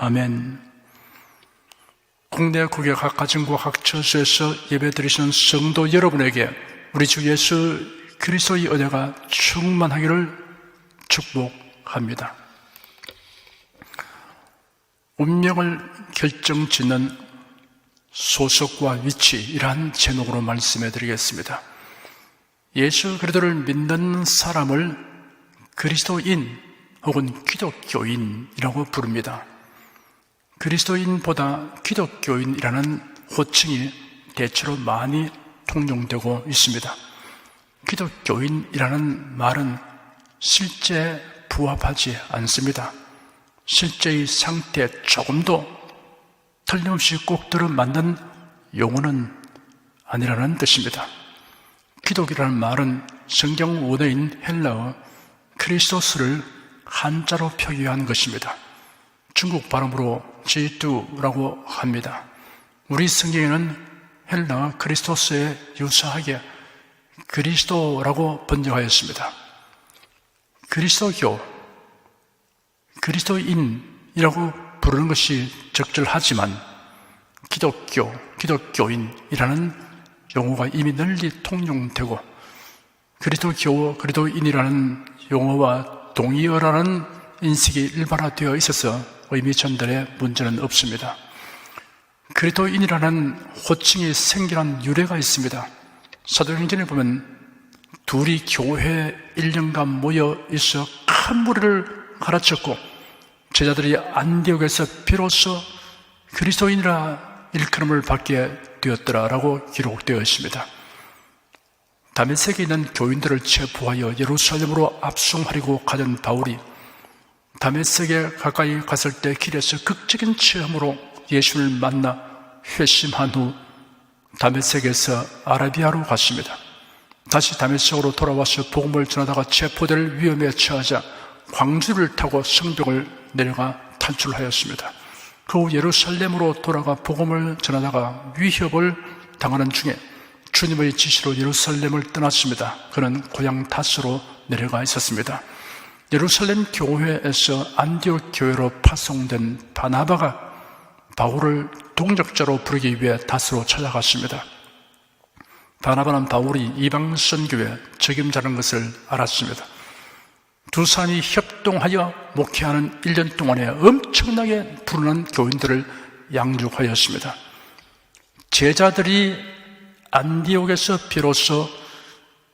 아멘. 국내 국외 각 가정과 각 처소에서 예배드리시는 성도 여러분에게 우리 주 예수 그리스도의 은혜가 충만하기를 축복합니다. 운명을 결정짓는 소속과 위치, 이러한 제목으로 말씀해 드리겠습니다. 예수 그리스도를 믿는 사람을 그리스도인 혹은 기독교인이라고 부릅니다. 그리스도인보다 기독교인이라는 호칭이 대체로 많이 통용되고 있습니다. 기독교인이라는 말은 실제 부합하지 않습니다. 실제의 상태에 조금도 틀림없이 꼭 들어맞는 용어는 아니라는 뜻입니다. 기독이라는 말은 성경 원어인 헬라어 크리스토스를 한자로 표기한 것입니다. 중국 발음으로 지두라고 합니다. 우리 성경에는 헬라어 크리스토스에 유사하게 그리스도라고 번역하였습니다. 그리스도교, 그리스도인이라고 부르는 것이 적절하지만 기독교, 기독교인이라는 용어가 이미 널리 통용되고 그리스도교, 그리스도인이라는 용어와 동의어라는 인식이 일반화되어 있어서 의미 전달에 문제는 없습니다. 그리스도인이라는 호칭이 생겨난 유래가 있습니다. 사도행전에 보면 둘이 교회에 1년간 모여 있어 큰 무리를 가르쳤고 제자들이 안디옥에서 비로소 그리스도인이라 일컬음을 받게 되었더라라고 기록되어 있습니다. 다메섹에 있는 교인들을 체포하여 예루살렘으로 압송하려고 가던 바울이 다메섹에 가까이 갔을 때 길에서 극적인 체험으로 예수를 만나 회심한 후 다메섹에서 아라비아로 갔습니다. 다시 다메섹으로 돌아와서 복음을 전하다가 체포될 위험에 처하자 광주를 타고 성벽을 내려가 탈출하였습니다. 그 후 예루살렘으로 돌아가 복음을 전하다가 위협을 당하는 중에 주님의 지시로 예루살렘을 떠났습니다. 그는 고향 다스로 내려가 있었습니다. 예루살렘 교회에서 안디옥 교회로 파송된 바나바가 바울을 동역자로 부르기 위해 다스로 찾아갔습니다. 바나바는 바울이 이방 선교에 적임자라는 것을 알았습니다. 두 사람이 협동하여 목회하는 1년 동안에 엄청나게 불운한 교인들을 양육하였습니다. 제자들이 안디옥에서 비로소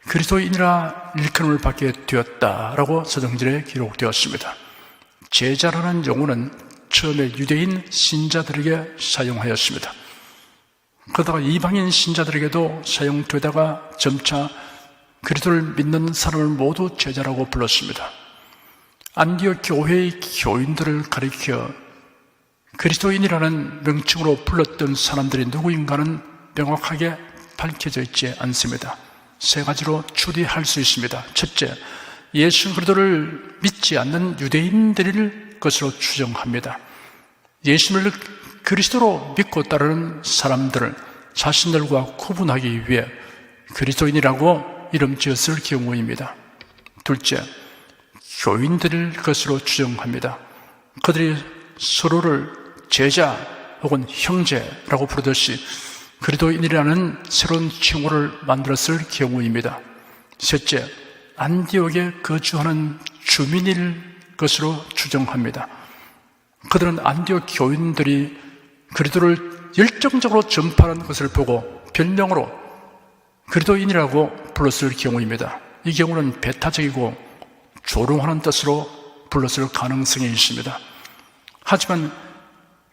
그리스도인이라 일컬음을 받게 되었다라고 사도행전에 기록되었습니다. 제자라는 용어는 처음에 유대인 신자들에게 사용하였습니다. 그러다가 이방인 신자들에게도 사용되다가 점차 그리스도를 믿는 사람을 모두 제자라고 불렀습니다. 안디옥 교회의 교인들을 가리켜 그리스도인이라는 명칭으로 불렀던 사람들이 누구인가는 명확하게 밝혀져 있지 않습니다. 세 가지로 추리할 수 있습니다. 첫째, 예수 그리스도를 믿지 않는 유대인들일 것으로 추정합니다. 예수를 그리스도로 믿고 따르는 사람들을 자신들과 구분하기 위해 그리스도인이라고 이름 지었을 경우입니다. 둘째, 교인들일 것으로 추정합니다. 그들이 서로를 제자 혹은 형제라고 부르듯이 그리스도인이라는 새로운 칭호를 만들었을 경우입니다. 셋째, 안디옥에 거주하는 주민일 것으로 추정합니다. 그들은 안디옥 교인들이 그리스도를 열정적으로 전파하는 것을 보고 별명으로 그리스도인이라고 불렀을 경우입니다. 이 경우는 배타적이고 조롱하는 뜻으로 불렀을 가능성이 있습니다. 하지만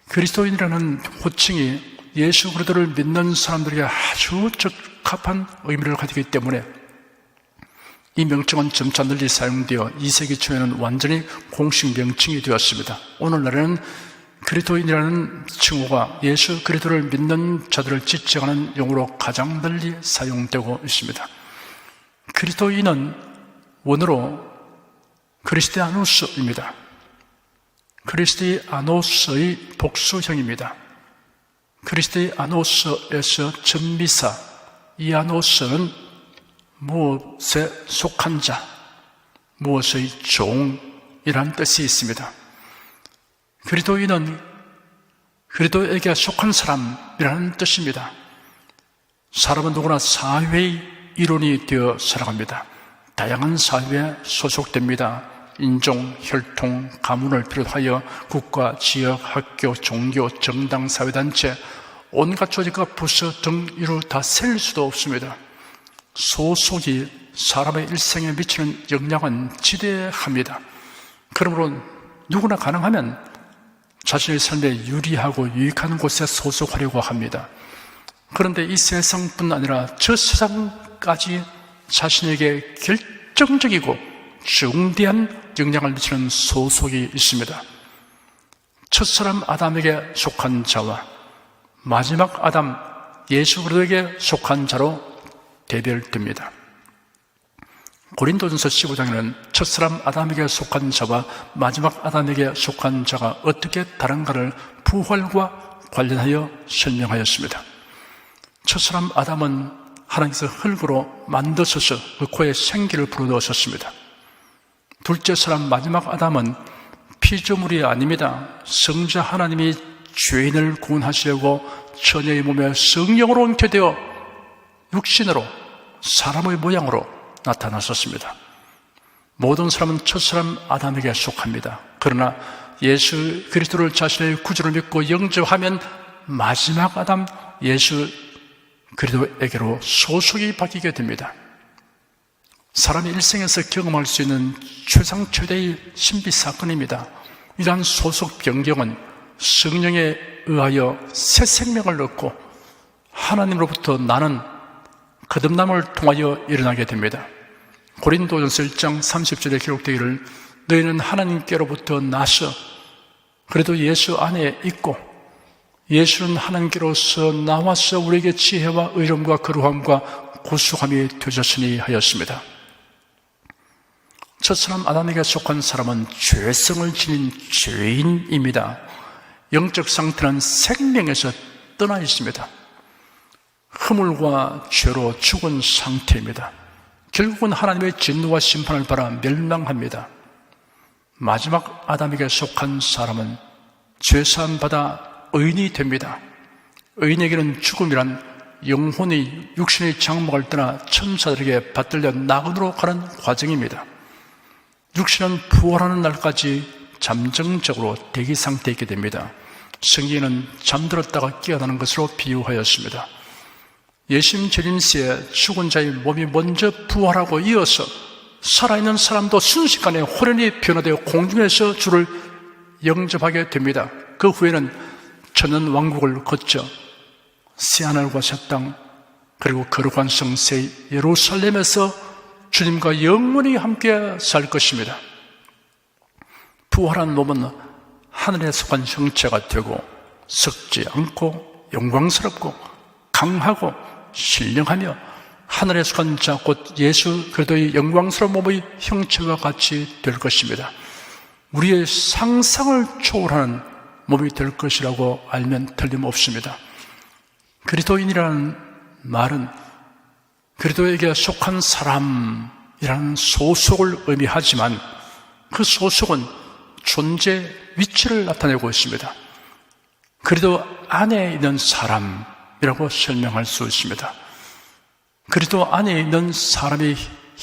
그리스도인이라는 호칭이 예수 그리스도를 믿는 사람들에게 아주 적합한 의미를 가지기 때문에 이 명칭은 점차 널리 사용되어 2세기 초에는 완전히 공식 명칭이 되었습니다. 오늘날에는 그리스도인이라는 칭호가 예수 그리스도를 믿는 자들을 지칭하는 용어로 가장 널리 사용되고 있습니다. 그리스도인은 원어로 크리스티아누스입니다. 크리스티아노스의 복수형입니다. 크리스티아노스에서 전미사 이아노스는 무엇에 속한 자, 무엇의 종이라는 뜻이 있습니다. 그리스도인은 그리스도에게 속한 사람이라는 뜻입니다. 사람은 누구나 사회의 일원이 되어 살아갑니다. 다양한 사회에 소속됩니다. 인종, 혈통, 가문을 비롯하여 국가, 지역, 학교, 종교, 정당, 사회단체, 온갖 조직과 부서 등 이루 다 셀 수도 없습니다. 소속이 사람의 일생에 미치는 영향은 지대합니다. 그러므로 누구나 가능하면 자신의 삶에 유리하고 유익한 곳에 소속하려고 합니다. 그런데 이 세상뿐 아니라 저 세상까지 자신에게 결정적이고 중대한 영향을 미치는 소속이 있습니다. 첫사람 아담에게 속한 자와 마지막 아담 예수 그리스도에게 속한 자로 대별됩니다. 고린도전서 15장에는 첫사람 아담에게 속한 자와 마지막 아담에게 속한 자가 어떻게 다른가를 부활과 관련하여 설명하였습니다. 첫사람 아담은 하나님께서 흙으로 만드셔서 그 코에 생기를 불어넣으셨습니다. 둘째 사람 마지막 아담은 피조물이 아닙니다. 성자 하나님이 죄인을 구원하시려고 처녀의 몸에 성령으로 잉태되어 육신으로 사람의 모양으로 나타나셨습니다. 모든 사람은 첫사람 아담에게 속합니다. 그러나 예수 그리스도를 자신의 구주로 믿고 영접하면 마지막 아담 예수 그리스도에게로 소속이 바뀌게 됩니다. 사람이 일생에서 경험할 수 있는 최상 최대의 신비 사건입니다. 이러한 소속 변경은 성령에 의하여 새 생명을 얻고 하나님으로부터 나는 거듭남을 통하여 일어나게 됩니다. 고린도전서 1장 30절에 기록되기를 너희는 하나님께로부터 나서 그래도 예수 안에 있고 예수는 하나님께로서 나와서 우리에게 지혜와 의로움과 거룩함과 구속함이 되셨으니 하였습니다. 첫사람 아담에게 속한 사람은 죄성을 지닌 죄인입니다. 영적 상태는 생명에서 떠나 있습니다. 허물과 죄로 죽은 상태입니다. 결국은 하나님의 진노와 심판을 받아 멸망합니다. 마지막 아담에게 속한 사람은 죄사함 받아 의인이 됩니다. 의인에게는 죽음이란 영혼이 육신의 장막을 떠나 천사들에게 받들려 낙원으로 가는 과정입니다. 육신은 부활하는 날까지 잠정적으로 대기 상태에 있게 됩니다. 성경에는 잠들었다가 깨어나는 것으로 비유하였습니다. 예수님 재림시에 죽은 자의 몸이 먼저 부활하고 이어서 살아있는 사람도 순식간에 호련히 변화되어 공중에서 주를 영접하게 됩니다. 그 후에는 천년 왕국을 거쳐 새하늘과 새 땅 그리고 거룩한 성세 예루살렘에서 주님과 영원히 함께 살 것입니다. 부활한 몸은 하늘에 속한 형체가 되고 썩지 않고 영광스럽고 강하고 신령하며 하늘에 속한 자 곧 예수 그리스도의 영광스러운 몸의 형체와 같이 될 것입니다. 우리의 상상을 초월하는 몸이 될 것이라고 알면 틀림없습니다. 그리스도인이라는 말은 그리스도에게 속한 사람이라는 소속을 의미하지만 그 소속은 존재 위치를 나타내고 있습니다. 그리스도 안에 있는 사람이라고 설명할 수 있습니다. 그리스도 안에 있는 사람이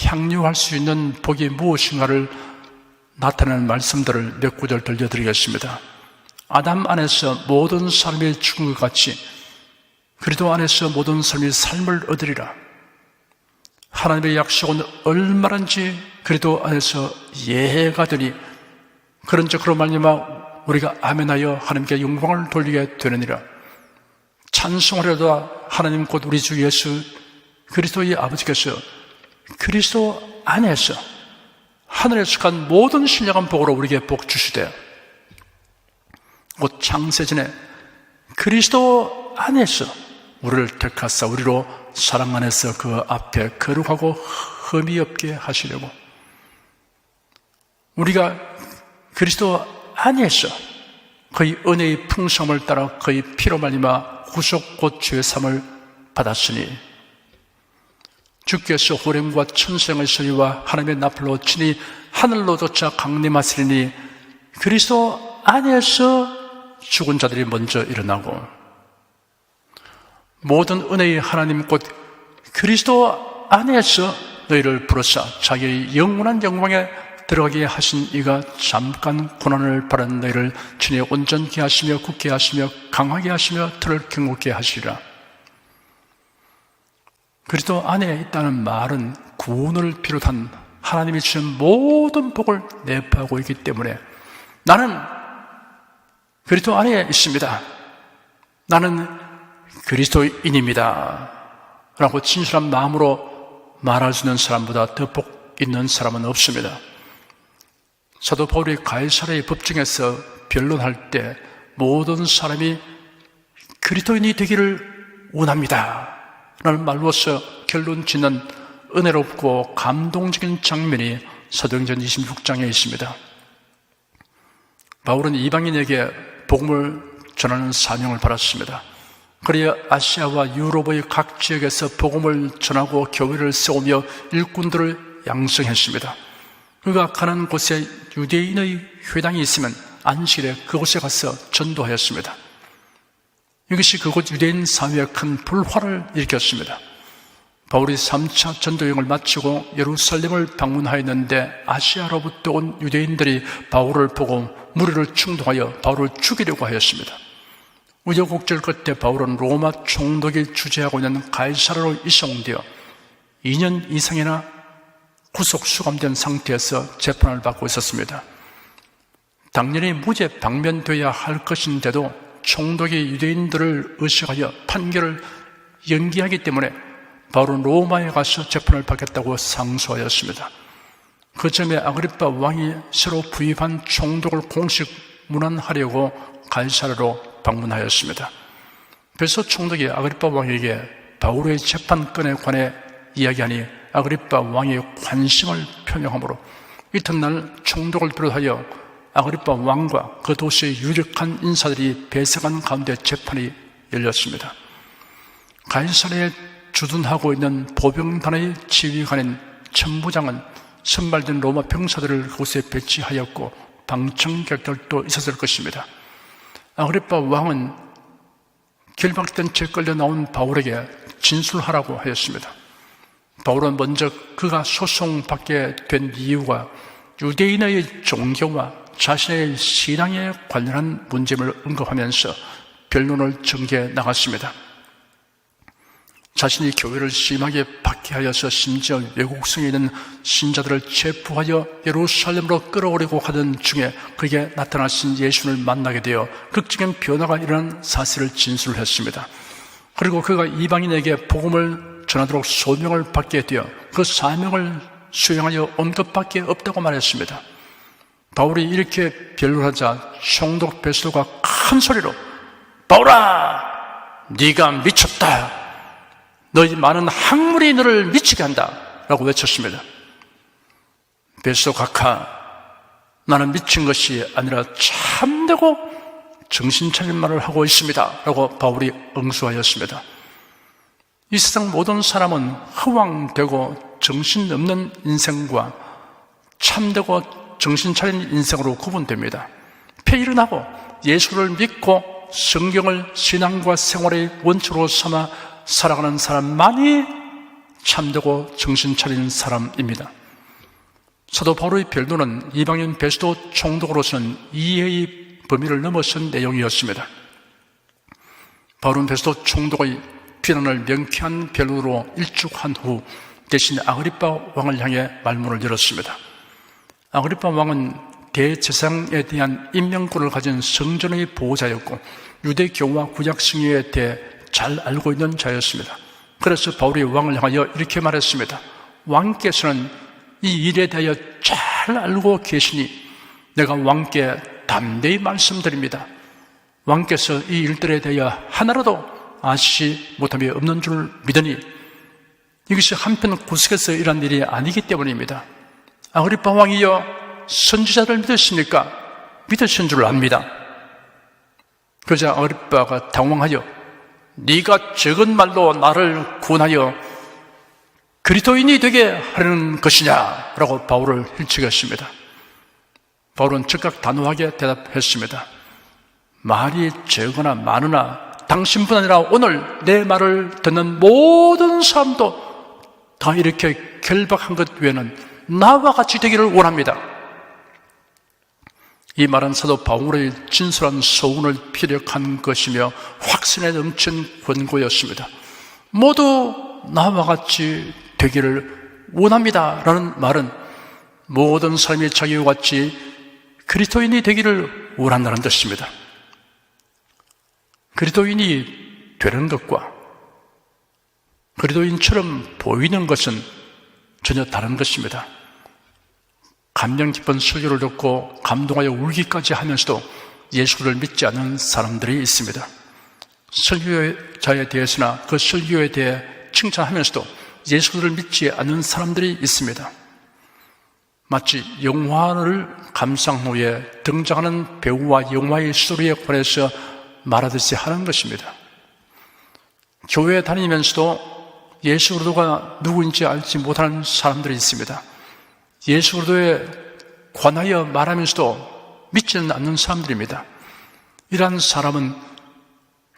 향유할 수 있는 복이 무엇인가를 나타내는 말씀들을 몇 구절 들려드리겠습니다. 아담 안에서 모든 사람이 죽은 것 같이 그리스도 안에서 모든 사람이 삶을 얻으리라. 하나님의 약속은 얼마든지 그리스도 안에서 예해가 되니 그런즉 그로 말미암아 우리가 아멘하여 하나님께 영광을 돌리게 되느니라. 찬송하려다 하나님 곧 우리 주 예수 그리스도의 아버지께서 그리스도 안에서 하늘에 속한 모든 신령한 복으로 우리에게 복 주시되 곧 창세전에 그리스도 안에서 우리를 택하사 우리로 사랑 안에서 그 앞에 거룩하고 흠이 없게 하시려고 우리가 그리스도 안에서 그의 은혜의 풍성함을 따라 그의 피로 말미암아 구속 곧 죄사함을 받았으니 주께서 호렘과 천생의 소리와 하나님의 나팔로 친히 하늘로 돋아 강림하시리니 그리스도 안에서 죽은 자들이 먼저 일어나고 모든 은혜의 하나님 곧 그리스도 안에서 너희를 부르사 자기의 영원한 영광에 들어가게 하신 이가 잠깐 고난을 받은 너희를 친히 온전케 하시며 굳게 하시며 강하게 하시며 들을 경고케 하시리라. 그리스도 안에 있다는 말은 구원을 비롯한 하나님이 주신 모든 복을 내포하고 있기 때문에 나는 그리스도 안에 있습니다. 나는 그리스도인입니다. 라고 진실한 마음으로 말할 수 있는 사람보다 더 복 있는 사람은 없습니다. 사도 바울이 가이사랴의 법정에서 변론할 때 모든 사람이 그리스도인이 되기를 원합니다. 라는 말로서 결론 짓는 은혜롭고 감동적인 장면이 사도행전 26장에 있습니다. 바울은 이방인에게 복음을 전하는 사명을 받았습니다. 그리하 아시아와 유럽의 각 지역에서 복음을 전하고 교회를 세우며 일꾼들을 양성했습니다. 그가 가는 곳에 유대인의 회당이 있으면 안식일에 그곳에 가서 전도하였습니다. 이것이 그곳 유대인 사회에 큰 불화를 일으켰습니다. 바울이 3차 전도여행을 마치고 예루살렘을 방문하였는데 아시아로부터 온 유대인들이 바울을 보고 무리를 충동하여 바울을 죽이려고 하였습니다. 우여곡절 끝에 바울은 로마 총독이 주재하고 있는 가이사랴로 이송되어 2년 이상이나 구속 수감된 상태에서 재판을 받고 있었습니다. 당연히 무죄 방면되어야 할 것인데도 총독이 유대인들을 의식하여 판결을 연기하기 때문에 바울은 로마에 가서 재판을 받겠다고 상소하였습니다. 그 점에 아그리빠 왕이 새로 부임한 총독을 공식 문안하려고 가이사랴로 방문하였습니다. 그래서 총독이 아그리빠 왕에게 바울의 재판건에 관해 이야기하니 아그리빠 왕이 관심을 표명하므로 이튿날 총독을 비롯하여 아그리빠 왕과 그 도시의 유력한 인사들이 배석한 가운데 재판이 열렸습니다. 가이사랴에 주둔하고 있는 보병단의 지휘관인 천부장은 선발된 로마 병사들을 그곳에 배치하였고 방청객들도 있었을 것입니다. 아그리빠 왕은 결박된 채 끌려 나온 바울에게 진술하라고 하였습니다. 바울은 먼저 그가 소송받게 된 이유가 유대인의 종교와 자신의 신앙에 관련한 문제를 언급하면서 변론을 전개해 나갔습니다. 자신이 교회를 심하게 박해하여서 심지어 외국성에 있는 신자들을 체포하여 예루살렘으로 끌어오려고 하던 중에 그에게 나타나신 예수를 만나게 되어 극적인 변화가 일어난 사실을 진술했습니다. 그리고 그가 이방인에게 복음을 전하도록 소명을 받게 되어 그 사명을 수행하여 온 것밖에 없다고 말했습니다. 바울이 이렇게 변론하자 총독 베스도가 큰 소리로 바울아, 네가 미쳤다. 너희 많은 학문이 너를 미치게 한다 라고 외쳤습니다. 베스도 각하, 나는 미친 것이 아니라 참되고 정신 차린 말을 하고 있습니다 라고 바울이 응수하였습니다. 이 세상 모든 사람은 허황되고 정신없는 인생과 참되고 정신 차린 인생으로 구분됩니다. 폐일어나고 예수를 믿고 성경을 신앙과 생활의 원칙으로 삼아 살아가는 사람만이 참되고 정신 차린 사람입니다. 사도 바울의 변론은 이방인 베스도 총독으로서는 이해의 범위를 넘어선 내용이었습니다. 바울은 베스도 총독의 비난을 명쾌한 변론으로 일축한 후 대신 아그리빠 왕을 향해 말문을 열었습니다. 아그리빠 왕은 대제사장에 대한 임명권을 가진 성전의 보호자였고 유대교와 구약성경에 대해 잘 알고 있는 자였습니다. 그래서 바울이 왕을 향하여 이렇게 말했습니다. 왕께서는 이 일에 대하여 잘 알고 계시니 내가 왕께 담대히 말씀드립니다. 왕께서 이 일들에 대하여 하나라도 아시지 못함이 없는 줄 믿으니 이것이 한편 구석에서 일어난 일이 아니기 때문입니다. 아그리빠 왕이여, 선지자를 믿으십니까? 믿으신 줄 압니다. 그러자 아그리빠가 당황하여 네가 적은 말로 나를 구원하여 그리스도인이 되게 하려는 것이냐? 라고 바울을 힐치겠습니다. 바울은 즉각 단호하게 대답했습니다. 말이 적거나 많으나 당신뿐 아니라 오늘 내 말을 듣는 모든 사람도 다 이렇게 결박한 것 외에는 나와 같이 되기를 원합니다. 이 말은 사도 바울의 진솔한 소원을 피력한 것이며 확신에 넘친 권고였습니다. 모두 나와 같이 되기를 원합니다 라는 말은 모든 사람이 자기와 같이 그리스도인이 되기를 원한다는 뜻입니다. 그리스도인이 되는 것과 그리스도인처럼 보이는 것은 전혀 다른 것입니다. 감명 깊은 설교를 듣고 감동하여 울기까지 하면서도 예수를 믿지 않는 사람들이 있습니다. 설교자에 대해서나 그 설교에 대해 칭찬하면서도 예수를 믿지 않는 사람들이 있습니다. 마치 영화를 감상 후에 등장하는 배우와 영화의 스토리에 관해서 말하듯이 하는 것입니다. 교회에 다니면서도 예수 그리스도가 누구인지 알지 못하는 사람들이 있습니다. 예수 그리스도에 관하여 말하면서도 믿지는 않는 사람들입니다. 이러한 사람은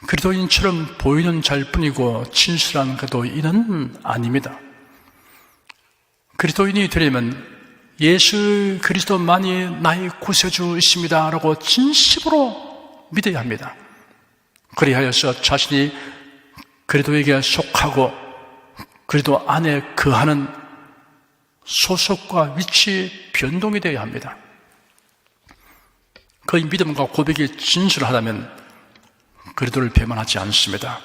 그리스도인처럼 보이는 자일 뿐이고 진실한 그리스도인은 아닙니다. 그리스도인이 되려면 예수 그리스도만이 나의 구세주이십니다 라고 진심으로 믿어야 합니다. 그리하여서 자신이 그리스도에게 속하고 그리스도 안에 거하는 소속과 위치 변동이 되어야 합니다. 그의 믿음과 고백이 진실하다면 그리스도를 배반하지 않습니다.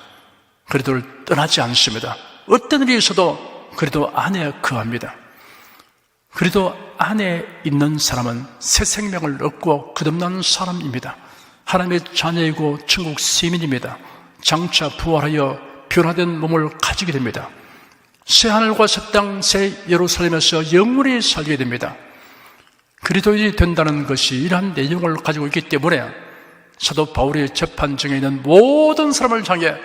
그리스도를 떠나지 않습니다. 어떤 일이 있어도 그리스도 안에 거합니다. 그리스도 안에 있는 사람은 새 생명을 얻고 거듭나는 사람입니다. 하나님의 자녀이고 천국 시민입니다. 장차 부활하여 변화된 몸을 가지게 됩니다. 새 하늘과 새 땅, 새 예루살렘에서 영원히 살게 됩니다. 그리스도인이 된다는 것이 이러한 내용을 가지고 있기 때문에 사도 바울의 재판정에 있는 모든 사람을 향해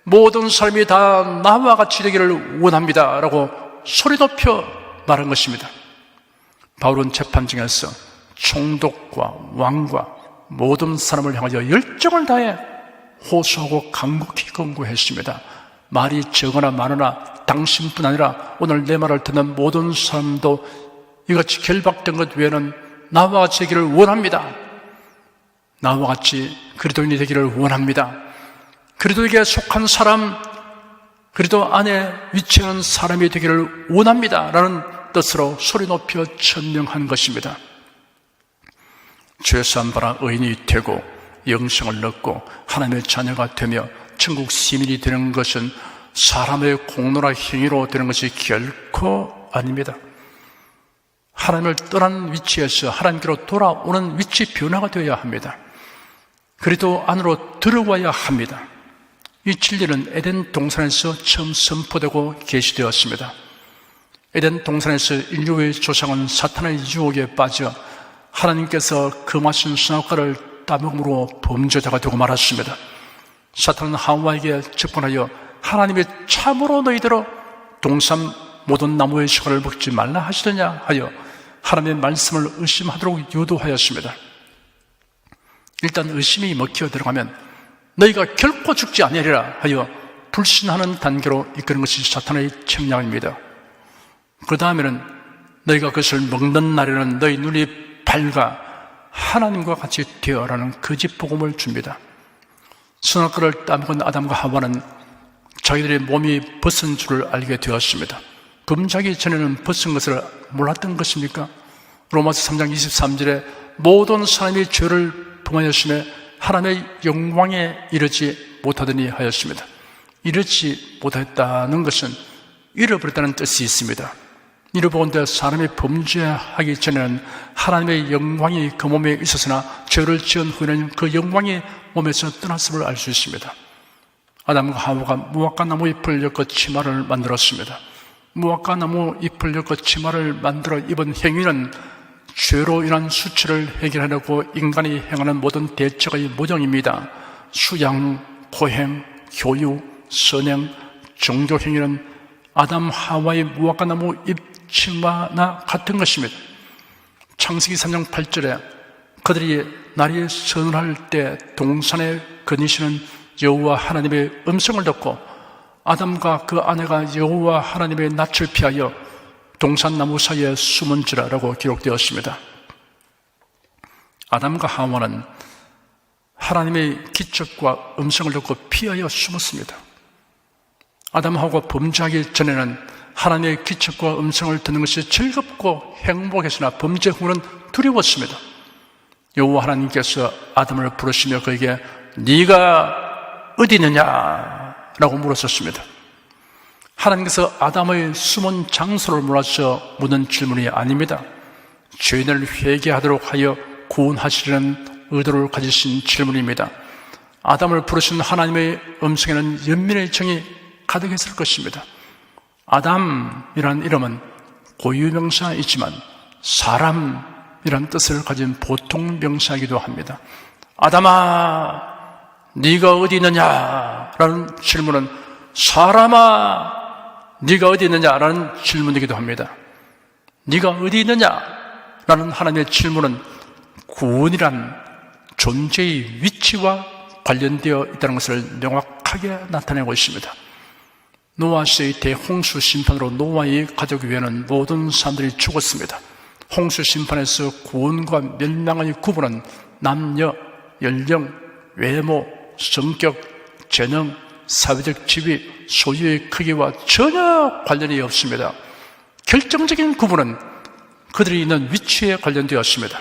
모든 사람이 다 나와 같이 되기를 원합니다 라고 소리 높여 말한 것입니다. 바울은 재판정에서 총독과 왕과 모든 사람을 향하여 열정을 다해 호소하고 간곡히 권고했습니다. 말이 적거나 많으나 당신뿐 아니라 오늘 내 말을 듣는 모든 사람도 이같이 결박된 것 외에는 나와 같이 되기를 원합니다. 나와 같이 그리스도인이 되기를 원합니다. 그리스도에게 속한 사람, 그리스도 안에 위치하는 사람이 되기를 원합니다 라는 뜻으로 소리 높여 천명한 것입니다. 죄사함 받아 의인이 되고 영생을 얻고 하나님의 자녀가 되며 천국 시민이 되는 것은 사람의 공로나 행위로 되는 것이 결코 아닙니다. 하나님을 떠난 위치에서 하나님께로 돌아오는 위치 변화가 되어야 합니다. 그리스도 안으로 들어와야 합니다. 이 진리는 에덴 동산에서 처음 선포되고 계시되었습니다. 에덴 동산에서 인류의 조상은 사탄의 유혹에 빠져 하나님께서 금하신 선악과를 따먹음으로 범죄자가 되고 말았습니다. 사탄은 하와에게 접근하여 하나님이 참으로 너희들어 동산 모든 나무의 실과를 먹지 말라 하시더냐 하여 하나님의 말씀을 의심하도록 유도하였습니다. 일단 의심이 먹혀 들어가면 너희가 결코 죽지 아니하리라 하여 불신하는 단계로 이끄는 것이 사탄의 책략입니다. 그 다음에는 너희가 그것을 먹는 날에는 너희 눈이 밝아 하나님과 같이 되어라는 거짓 복음을 줍니다. 선악과를 따먹은 아담과 하와는 자기들의 몸이 벗은 줄을 알게 되었습니다. 범죄하기 전에는 벗은 것을 몰랐던 것입니까? 로마서 3장 23절에 모든 사람이 죄를 범하였음에 하나님의 영광에 이르지 못하더니 하였습니다. 이르지 못했다는 것은 잃어버렸다는 뜻이 있습니다. 잃어본데 사람이 범죄하기 전에는 하나님의 영광이 그 몸에 있었으나 죄를 지은 후에는 그 영광이 몸에서 떠났음을 알 수 있습니다. 아담과 하와가 무화과 나무 잎을 엮어 치마를 만들었습니다. 무화과 나무 잎을 엮어 치마를 만들어 입은 행위는 죄로 인한 수치를 해결하려고 인간이 행하는 모든 대적의 모형입니다. 수양, 고행, 교육, 선행, 종교 행위는 아담 하와의 무화과 나무 잎 치마나 같은 것입니다. 창세기 3장 8절에 그들이 날이 서늘할 때 동산에 거니시는 여호와 하나님의 음성을 듣고 아담과 그 아내가 여호와 하나님의 낯을 피하여 동산나무 사이에 숨은지라라고 기록되었습니다. 아담과 하와는 하나님의 기척과 음성을 듣고 피하여 숨었습니다. 아담하고 범죄하기 전에는 하나님의 기척과 음성을 듣는 것이 즐겁고 행복했으나 범죄 후는 두려웠습니다. 여호와 하나님께서 아담을 부르시며 그에게 네가 어디 있느냐라고 물었었습니다. 하나님께서 아담의 숨은 장소를 몰라서 묻는 질문이 아닙니다. 죄인을 회개하도록 하여 구원하시려는 의도를 가지신 질문입니다. 아담을 부르신 하나님의 음성에는 연민의 정이 가득했을 것입니다. 아담이란 이름은 고유명사이지만 사람이란 뜻을 가진 보통 명사이기도 합니다. 아담아, 네가 어디 있느냐라는 질문은 사람아, 네가 어디 있느냐라는 질문이기도 합니다. 네가 어디 있느냐라는 하나님의 질문은 구원이란 존재의 위치와 관련되어 있다는 것을 명확하게 나타내고 있습니다. 노아 시대의 대홍수 심판으로 노아의 가족 외에는 모든 사람들이 죽었습니다. 홍수 심판에서 구원과 멸망의 구분은 남녀, 연령, 외모, 성격, 재능, 사회적 지위, 소유의 크기와 전혀 관련이 없습니다. 결정적인 구분은 그들이 있는 위치에 관련되었습니다.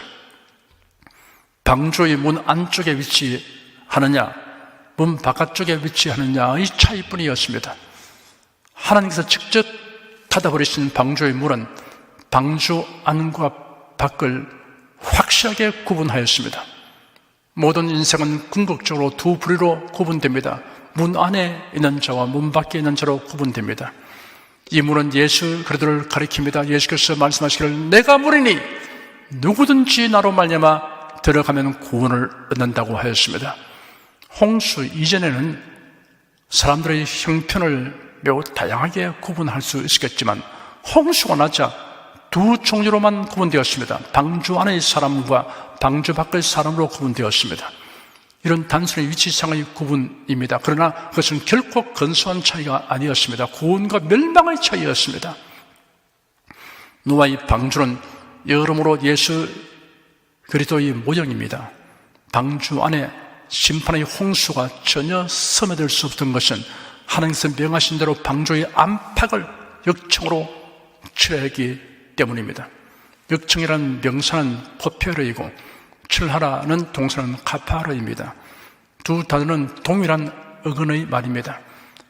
방주의 문 안쪽에 위치하느냐, 문 바깥쪽에 위치하느냐의 차이뿐이었습니다. 하나님께서 직접 닫아버리신 방주의 문은 방주 안과 밖을 확실하게 구분하였습니다. 모든 인생은 궁극적으로 두 부류로 구분됩니다. 문 안에 있는 자와 문 밖에 있는 자로 구분됩니다. 이 문은 예수 그리스도를 가리킵니다. 예수께서 말씀하시기를 내가 문이니 누구든지 나로 말미암아 들어가면 구원을 얻는다고 하였습니다. 홍수 이전에는 사람들의 형편을 매우 다양하게 구분할 수 있었겠지만 홍수가 나자 두 종류로만 구분되었습니다. 방주 안의 사람과 방주 밖의 사람으로 구분되었습니다. 이런 단순히 위치상의 구분입니다. 그러나 그것은 결코 근소한 차이가 아니었습니다. 구원과 멸망의 차이였습니다. 노아의 방주는 여러모로 예수 그리스도의 모형입니다. 방주 안에 심판의 홍수가 전혀 스며들 수 없던 것은 하나님께서 명하신 대로 방주의 안팎을 역청으로 칠하기 때문입니다. 역청이라는 명사는 포페르이고 칠하라는 동사는 카파르입니다. 두 단어는 동일한 어근의 말입니다.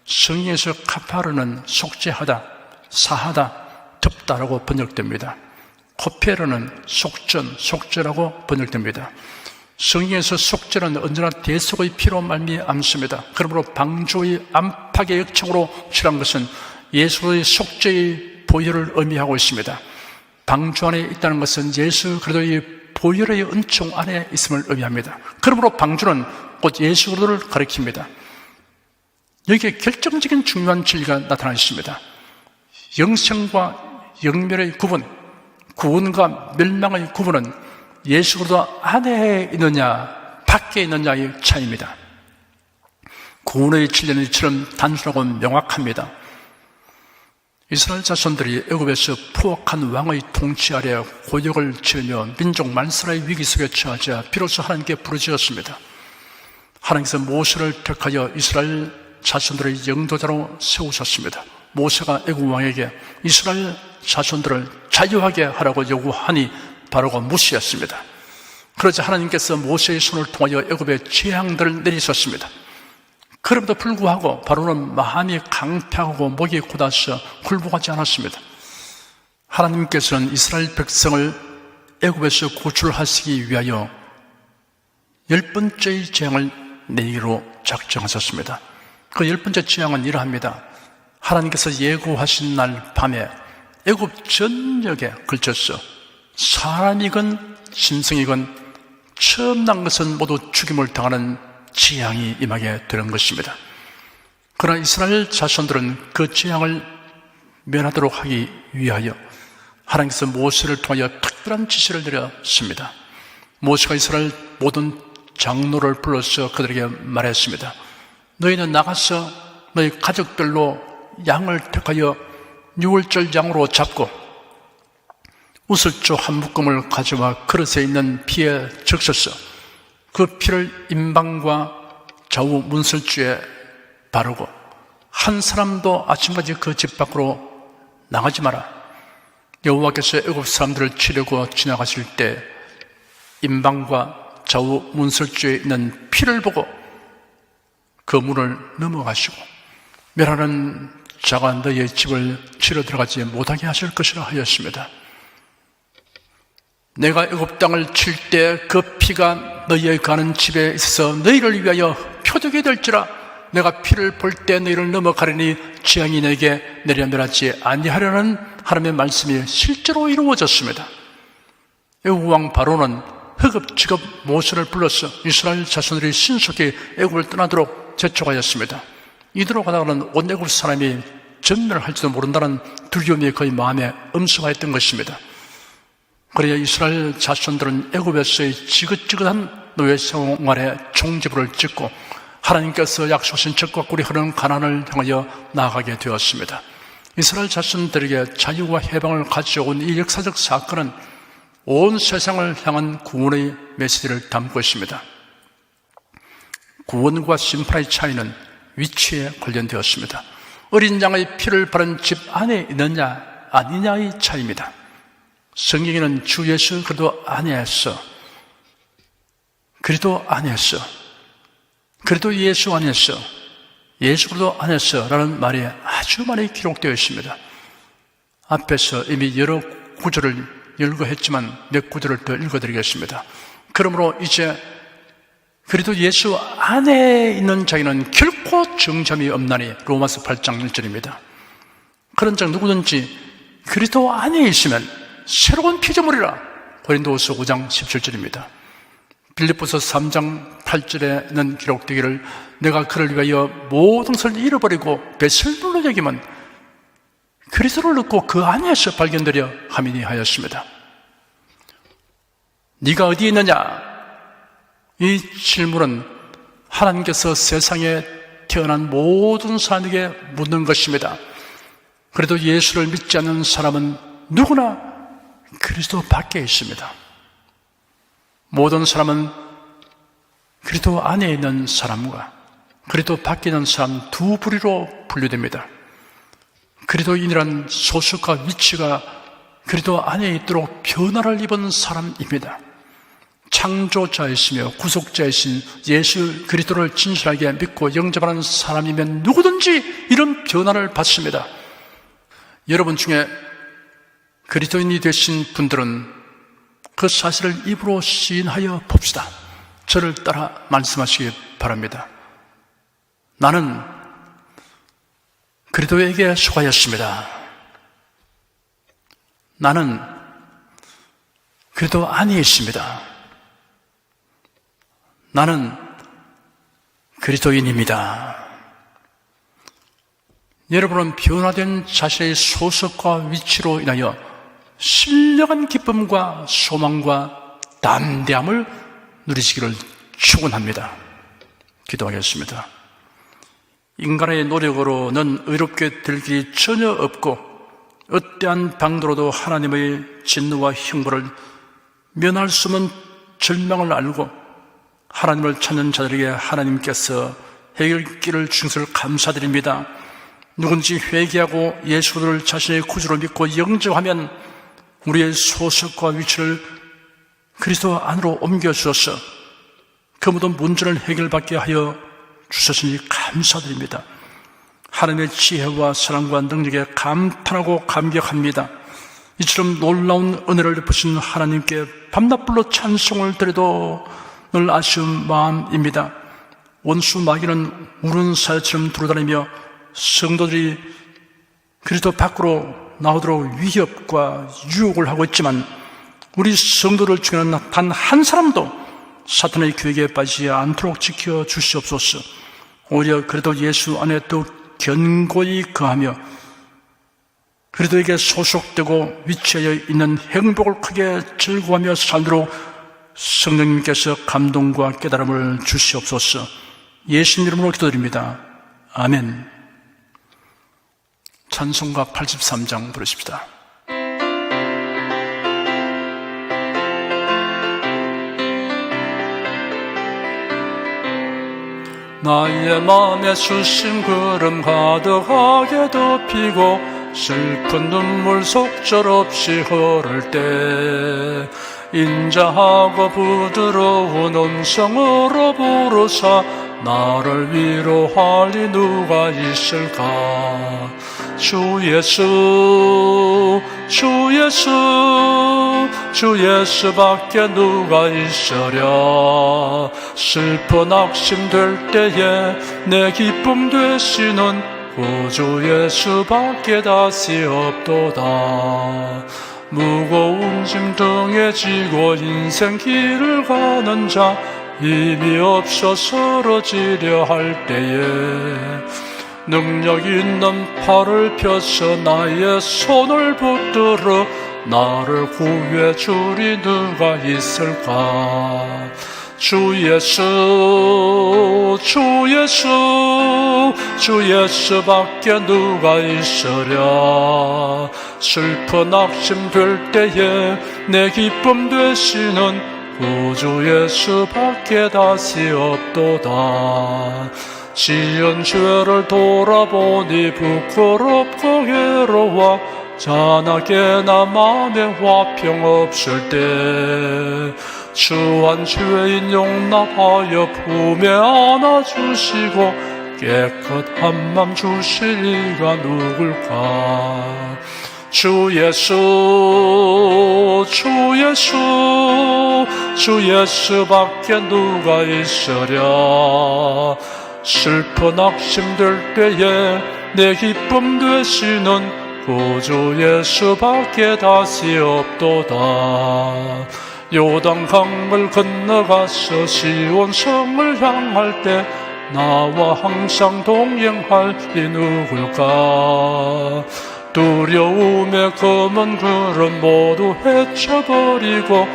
성경에서 카파르는 속죄하다, 사하다, 덮다라고 번역됩니다. 코페르는 속전, 속죄라고 번역됩니다. 성경에서 속죄는 언제나 대속의 피로 말미암습니다. 그러므로 방주의 안팎의 역청으로 칠한 것은 예수의 속죄의 보혈을 의미하고 있습니다. 방주 안에 있다는 것은 예수 그리스도의 보혈의 은총 안에 있음을 의미합니다. 그러므로 방주는 곧 예수 그리스도를 가리킵니다. 여기에 결정적인 중요한 진리가 나타나 있습니다. 영생과 영멸의 구분, 구원과 멸망의 구분은 예수 그리스도 안에 있느냐 밖에 있느냐의 차이입니다. 구원의 진리는 이처럼 단순하고 명확합니다. 이스라엘 자손들이 애굽에서 포악한 왕의 통치 아래 고역을 치르며 민족 만사의 위기 속에 처하자 비로소 하나님께 부르짖었습니다. 하나님께서 모세를 택하여 이스라엘 자손들의 영도자로 세우셨습니다. 모세가 애굽 왕에게 이스라엘 자손들을 자유하게 하라고 요구하니 바로가 무시했습니다. 그러자 하나님께서 모세의 손을 통하여 애굽의 재앙들을 내리셨습니다. 그럼에도 불구하고 바로는 마음이 강팍하고 목이 곧아서 굴복하지 않았습니다. 하나님께서는 이스라엘 백성을 애굽에서 구출하시기 위하여 10번째의 재앙을 내리기로 작정하셨습니다. 그 10번째 재앙은 이러합니다. 하나님께서 예고하신 날 밤에 애굽 전역에 걸쳐서 사람이건 짐승이건 처음 난 것은 모두 죽임을 당하는 재앙이 임하게 되는 것입니다. 그러나 이스라엘 자손들은 그 재앙을 면하도록 하기 위하여 하나님께서 모세를 통하여 특별한 지시를 내렸습니다. 모세가 이스라엘 모든 장로를 불러서 그들에게 말했습니다. 너희는 나가서 너희 가족별로 양을 택하여 유월절 양으로 잡고 우슬조 한 묶음을 가져와 그릇에 있는 피에 적셔서 그 피를 임방과 좌우 문설주에 바르고 한 사람도 아침까지 그 집 밖으로 나가지 마라. 여호와께서 애굽 사람들을 치려고 지나가실 때 임방과 좌우 문설주에 있는 피를 보고 그 문을 넘어가시고 멸하는 자가 너희의 집을 치러 들어가지 못하게 하실 것이라 하였습니다. 내가 애굽 땅을 칠 때 그 피가 너희의 가는 집에 있어서 너희를 위하여 표적이 될지라. 내가 피를 볼 때 너희를 넘어가려니 재앙이 내게 내려 멸하지 아니하려는 하나님의 말씀이 실제로 이루어졌습니다. 애굽 왕 바로는 허겁지겁 모세를 불러서 이스라엘 자손들이 신속히 애굽을 떠나도록 재촉하였습니다. 이대로 가다가는 온 애굽 사람이 전멸할지도 모른다는 두려움이 그의 마음에 엄습하였던 것입니다. 그래야 이스라엘 자손들은 애굽에서의 지긋지긋한 노예 생활에 종지부를 찍고 하나님께서 약속하신 적과 꿀이 흐르는 가나안을 향하여 나아가게 되었습니다. 이스라엘 자손들에게 자유와 해방을 가져온 이 역사적 사건은 온 세상을 향한 구원의 메시지를 담고 있습니다. 구원과 심판의 차이는 위치에 관련되었습니다. 어린 양의 피를 바른 집 안에 있느냐 아니냐의 차이입니다. 성경에는 주 예수 그리스도 안에서 그리스도 예수 안에서 예수 그리스도 안에서 라는 말이 아주 많이 기록되어 있습니다. 앞에서 이미 여러 구절을 읽어했지만 몇 구절을 더 읽어드리겠습니다. 그러므로 이제 그리스도 예수 안에 있는 자에는 결코 정잠이 없나니 로마서 8장 1절입니다. 그런 자 누구든지 그리스도 안에 있으면 새로운 피조물이라 고린도후서 5장 17절입니다. 빌립보서 3장 8절에는 기록되기를 내가 그를 위하여 모든 것을 잃어버리고 뱃을 눌러 여기면 그리스도를 얻고 그 안에서 발견되려 함이니 하였습니다. 네가 어디에 있느냐? 이 질문은 하나님께서 세상에 태어난 모든 사람에게 묻는 것입니다. 그래도 예수를 믿지 않는 사람은 누구나 그리스도 밖에 있습니다. 모든 사람은 그리스도 안에 있는 사람과 그리스도 밖에 있는 사람 두 부류로 분류됩니다. 그리스도인이란 소속과 위치가 그리스도 안에 있도록 변화를 입은 사람입니다. 창조자이시며 구속자이신 예수 그리스도를 진실하게 믿고 영접하는 사람이면 누구든지 이런 변화를 받습니다. 여러분 중에 그리스도인이 되신 분들은 그 사실을 입으로 시인하여 봅시다. 저를 따라 말씀하시기 바랍니다. 나는 그리스도에게 속하였습니다. 나는 그리스도 안에 있습니다. 나는 그리스도인입니다. 여러분은 변화된 자신의 소속과 위치로 인하여 신령한 기쁨과 소망과 담대함을 누리시기를 축원합니다. 기도하겠습니다. 인간의 노력으로는 의롭게 될 길이 전혀 없고 어떠한 방도로도 하나님의 진노와 형벌을 면할 수 없는 절망을 알고 하나님을 찾는 자들에게 하나님께서 해결길을 주신 것을 감사드립니다. 누군지 회개하고 예수를 자신의 구주로 믿고 영접하면 우리의 소속과 위치를 그리스도 안으로 옮겨주셔서 그 모든 문제를 해결받게 하여 주셨으니 감사드립니다. 하나님의 지혜와 사랑과 능력에 감탄하고 감격합니다. 이처럼 놀라운 은혜를 베푸신 하나님께 밤낮불로 찬송을 드려도 늘 아쉬운 마음입니다. 원수 마귀는 우는 사자처럼 두루다니며 성도들이 그리스도 밖으로 나오도록 위협과 유혹을 하고 있지만 우리 성도를 중에는 단 한 사람도 사탄의 교육에 빠지지 않도록 지켜 주시옵소서. 오히려 그래도 예수 안에 또 견고히 거하며 그리스도에게 소속되고 위치하여 있는 행복을 크게 즐거워하며 살도록 성령님께서 감동과 깨달음을 주시옵소서. 예수님 이름으로 기도드립니다. 아멘. 찬송가 83장 부르십시다. 나의 마음에 수심 구름 가득하게 덮이고 슬픈 눈물 속절없이 흐를 때 인자하고 부드러운 음성으로 부르사 나를 위로하리 누가 있을까. 주 예수, 주 예수, 주 예수밖에 누가 있으랴. 슬픈 낙심될 때에 내 기쁨 되시는 구주 예수밖에 다시 없도다. 무거운 짐 등에 지고 인생 길을 가는 자 힘이 없어 쓰러지려 할 때에 능력 있는 팔을 펴서 나의 손을 붙들어 나를 구해 주리 누가 있을까. 주 예수, 주 예수, 주 예수밖에 누가 있으랴. 슬픈 낙심될 때에 내 기쁨 되시는 구주 예수밖에 다시 없도다. 지은 죄를 돌아보니 부끄럽고 괴로워 자나게나 맘에 화평 없을 때 주한 죄인 용납하여 품에 안아주시고 깨끗한 맘 주실 이가 누굴까. 주 예수, 주 예수, 주 예수밖에 누가 있으랴. 슬픈 낙심될 때에 내 기쁨 되시는 구주 예수밖에 다시 없도다. 요단강을 건너가서 시온성을 향할 때 나와 항상 동행할 이 누굴까. 두려움의 검은 구름 모두 헤쳐버리고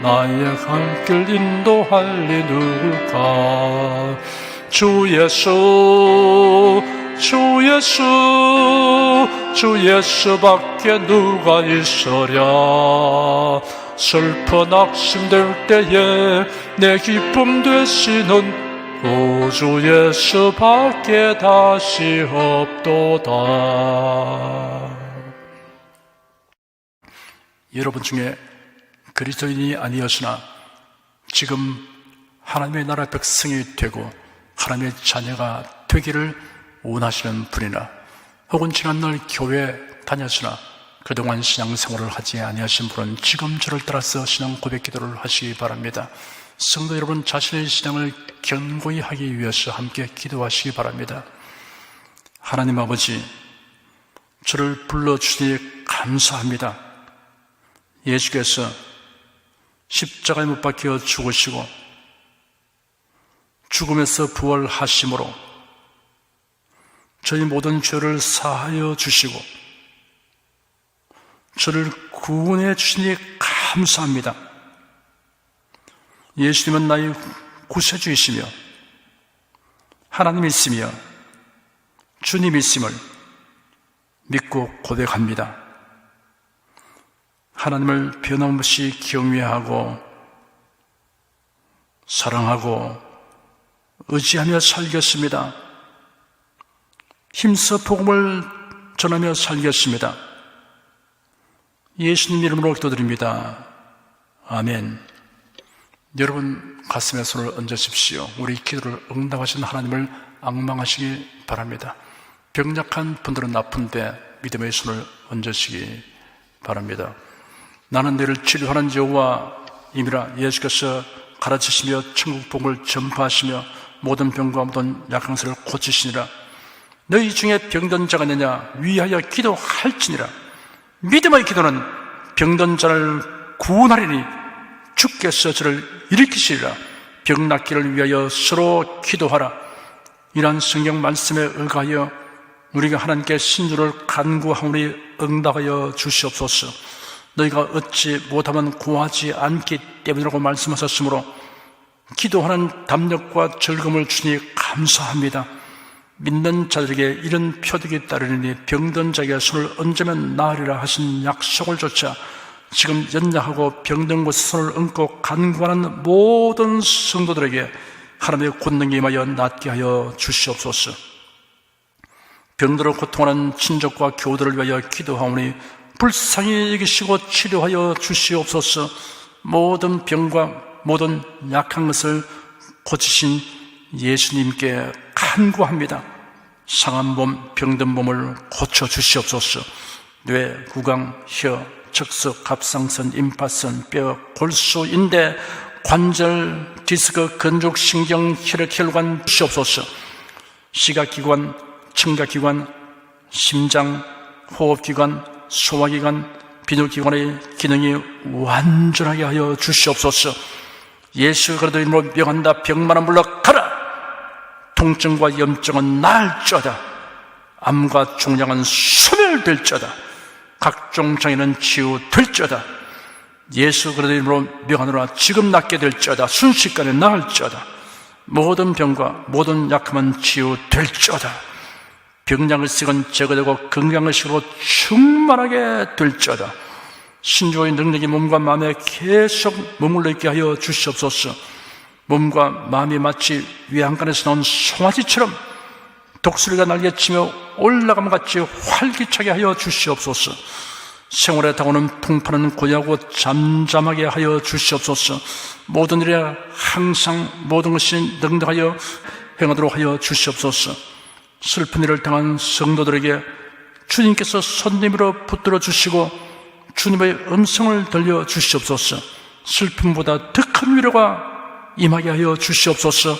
나의 갈 길 인도할 이 누굴까. 주 예수, 주 예수, 주 예수밖에 누가 있으랴. 슬픈 낙심될 때에 내 기쁨 되시는 구주 예수밖에 다시 없도다. 여러분 중에 그리스도인이 아니었으나 지금 하나님의 나라 백성이 되고 하나님의 자녀가 되기를 원하시는 분이나 혹은 지난날 교회 다녔으나 그동안 신앙생활을 하지 아니하신 분은 지금 저를 따라서 신앙 고백 기도를 하시기 바랍니다. 성도 여러분, 자신의 신앙을 견고히 하기 위해서 함께 기도하시기 바랍니다. 하나님 아버지, 저를 불러주시니 감사합니다. 예수께서 십자가에 못 박혀 죽으시고 죽음에서 부활하심으로 저희 모든 죄를 사하여 주시고 저를 구원해 주시니 감사합니다. 예수님은 나의 구세주이시며 하나님이시며 주님이심을 믿고 고백합니다. 하나님을 변함없이 경외하고 사랑하고 의지하며 살겠습니다. 힘써 복음을 전하며 살겠습니다. 예수님 이름으로 기도드립니다. 아멘. 여러분 가슴에 손을 얹으십시오. 우리 기도를 응답하신 하나님을 앙망하시기 바랍니다. 병약한 분들은 아픈데 믿음의 손을 얹으시기 바랍니다. 나는 너를 치료하는 여호와임이라. 예수께서 가르치시며 천국 복음을 전파하시며 모든 병과 모든 약한 것을 고치시니라. 너희 중에 병든 자가 있느냐? 위하여 기도할지니라. 믿음의 기도는 병든 자를 구원하리니 주께서 저를 일으키시리라. 병 낫기를 위하여 서로 기도하라. 이러한 성경 말씀에 의하여 우리가 하나님께 신주를 간구하오니 응답하여 주시옵소서. 너희가 얻지 못하면 구하지 않기 때문이라고 말씀하셨으므로 기도하는 담력과 즐거움을 주니 감사합니다. 믿는 자들에게 이런 표적이 따르니 병든 자에게 손을 얹으면 나으리라 하신 약속을 조차 지금 연약하고 병든 곳에 손을 얹고 간구하는 모든 성도들에게 하나님의 권능이 임하여 낫게 하여 주시옵소서. 병들어 고통하는 친족과 교우들을 위하여 기도하오니 불쌍히 여기시고 치료하여 주시옵소서. 모든 병과 모든 약한 것을 고치신 예수님께 간구합니다. 상한 몸, 병든 몸을 고쳐주시옵소서. 뇌, 구강, 혀, 척수, 갑상선, 임파선, 뼈, 골수, 인대, 관절, 디스크, 근육신경, 혈관 주시옵소서. 시각기관, 청각기관, 심장, 호흡기관, 소화기관, 비뇨기관의 기능이 완전하게 하여 주시옵소서. 예수 그리스도 이름으로 명한다. 병만은 물러가라. 통증과 염증은 나을지어다. 암과 종양은 소멸될지어다. 각종 장애는 치유될지어다. 예수 그리스도 이름으로 명하노라. 지금 낫게 될지어다. 순식간에 나을지어다. 모든 병과 모든 약함은 치유될지어다. 병량을 쓰건 제거되고 건강의식으로 충만하게 될지어다. 신주의 능력이 몸과 마음에 계속 머물러 있게 하여 주시옵소서. 몸과 마음이 마치 외양간에서 나온 송아지처럼 독수리가 날개치며 올라감 같이 활기차게 하여 주시옵소서. 생활에 다가오는 풍파는 고요하고 잠잠하게 하여 주시옵소서. 모든 일에 항상 모든 것이 능력하여 행하도록 하여 주시옵소서. 슬픈 일을 당한 성도들에게 주님께서 손님으로 붙들어 주시고 주님의 음성을 들려 주시옵소서. 슬픔보다 더 큰 위로가 임하게 하여 주시옵소서.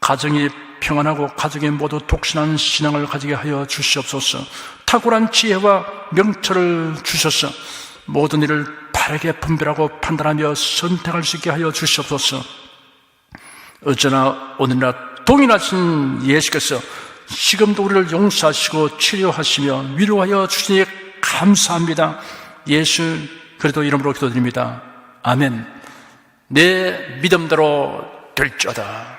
가정이 평안하고 가정이 모두 독신한 신앙을 가지게 하여 주시옵소서. 탁월한 지혜와 명철을 주셔서 모든 일을 바르게 분별하고 판단하며 선택할 수 있게 하여 주시옵소서. 어제나 오늘이나 동일하신 예수께서 지금도 우리를 용서하시고 치료하시며 위로하여 주시니 감사합니다. 예수 그리스도 이름으로 기도드립니다. 아멘. 내 믿음대로 될지어다.